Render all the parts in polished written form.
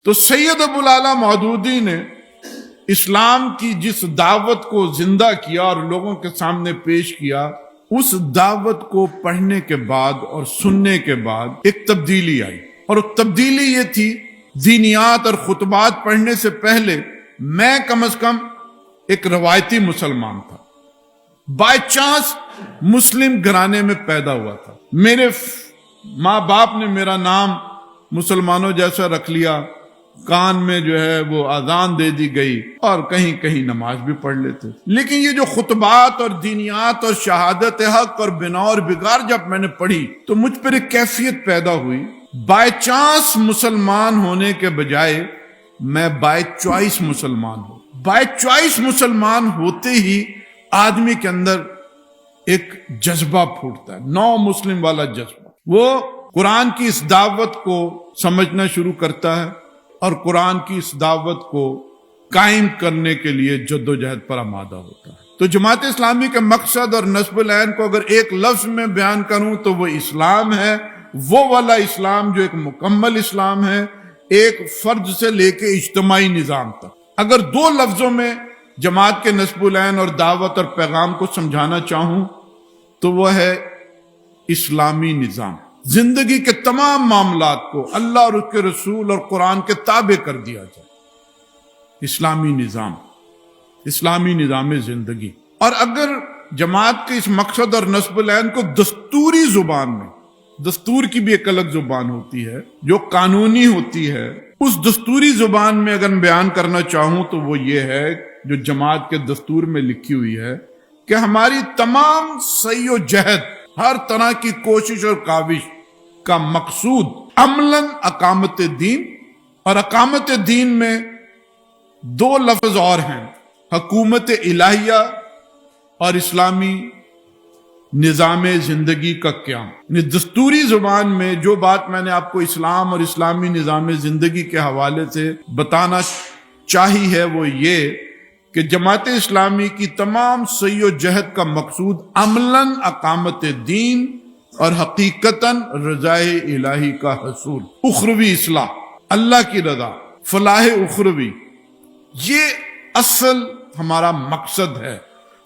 تو سید ابو الاعلیٰ مودودی نے اسلام کی جس دعوت کو زندہ کیا اور لوگوں کے سامنے پیش کیا، اس دعوت کو پڑھنے کے بعد اور سننے کے بعد ایک تبدیلی آئی، اور وہ تبدیلی یہ تھی، دینیات اور خطبات پڑھنے سے پہلے میں کم از کم ایک روایتی مسلمان تھا، بائی چانس مسلم گھرانے میں پیدا ہوا تھا، میرے ماں باپ نے میرا نام مسلمانوں جیسا رکھ لیا، کان میں جو ہے وہ اذان دے دی گئی اور کہیں کہیں نماز بھی پڑھ لیتے، لیکن یہ جو خطبات اور دینیات اور شہادت حق اور بنا اور بگار جب میں نے پڑھی تو مجھ پر ایک کیفیت پیدا ہوئی، بائی چانس مسلمان ہونے کے بجائے میں بائی چوائس مسلمان ہوں۔ بائی چوائس مسلمان ہوتے ہی آدمی کے اندر ایک جذبہ پھوٹتا ہے، نو مسلم والا جذبہ، وہ قرآن کی اس دعوت کو سمجھنا شروع کرتا ہے اور قرآن کی اس دعوت کو قائم کرنے کے لیے جد و جہد پر آمادہ ہوتا ہے۔ تو جماعت اسلامی کے مقصد اور نصب العین کو اگر ایک لفظ میں بیان کروں تو وہ اسلام ہے، وہ والا اسلام جو ایک مکمل اسلام ہے، ایک فرد سے لے کے اجتماعی نظام تک۔ اگر دو لفظوں میں جماعت کے نصب العین اور دعوت اور پیغام کو سمجھانا چاہوں تو وہ ہے اسلامی نظام، زندگی کے تمام معاملات کو اللہ اور اس کے رسول اور قرآن کے تابع کر دیا جائے، اسلامی نظام، اسلامی نظام زندگی۔ اور اگر جماعت کے اس مقصد اور نصب العین کو دستوری زبان میں، دستور کی بھی ایک الگ زبان ہوتی ہے جو قانونی ہوتی ہے، اس دستوری زبان میں اگر میں بیان کرنا چاہوں تو وہ یہ ہے جو جماعت کے دستور میں لکھی ہوئی ہے کہ ہماری تمام سعی و جہد، ہر طرح کی کوشش اور کاوش کا مقصود عملاً اقامت دین، اور اقامت دین میں دو لفظ اور ہیں، حکومت الہیہ اور اسلامی نظام زندگی کا قیام۔ یعنی دستوری زبان میں جو بات میں نے آپ کو اسلام اور اسلامی نظام زندگی کے حوالے سے بتانا چاہی ہے وہ یہ کہ جماعت اسلامی کی تمام سعی و جہد کا مقصود عملاً اقامت دین اور حقیقتاً رضائے الہی کا حصول، اخروی اصلاح، اللہ کی رضا، فلاح اخروی، یہ اصل ہمارا مقصد ہے۔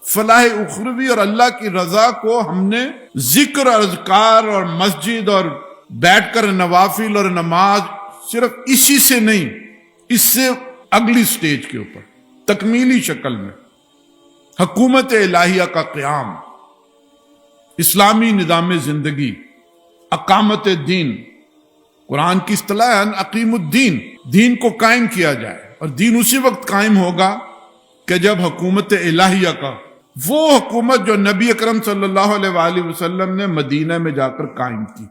فلاح اخروی اور اللہ کی رضا کو ہم نے ذکر اور اذکار اور مسجد اور بیٹھ کر نوافل اور نماز، صرف اسی سے نہیں، اس سے اگلی سٹیج کے اوپر تکمیلی شکل میں حکومت الہیہ کا قیام، اسلامی نظام زندگی، اقامت دین، قرآن کی اصطلاح ہے اقیم الدین، دین کو قائم کیا جائے، اور دین اسی وقت قائم ہوگا کہ جب حکومت الہیہ کا، وہ حکومت جو نبی اکرم صلی اللہ علیہ وآلہ وسلم نے مدینہ میں جا کر قائم کی،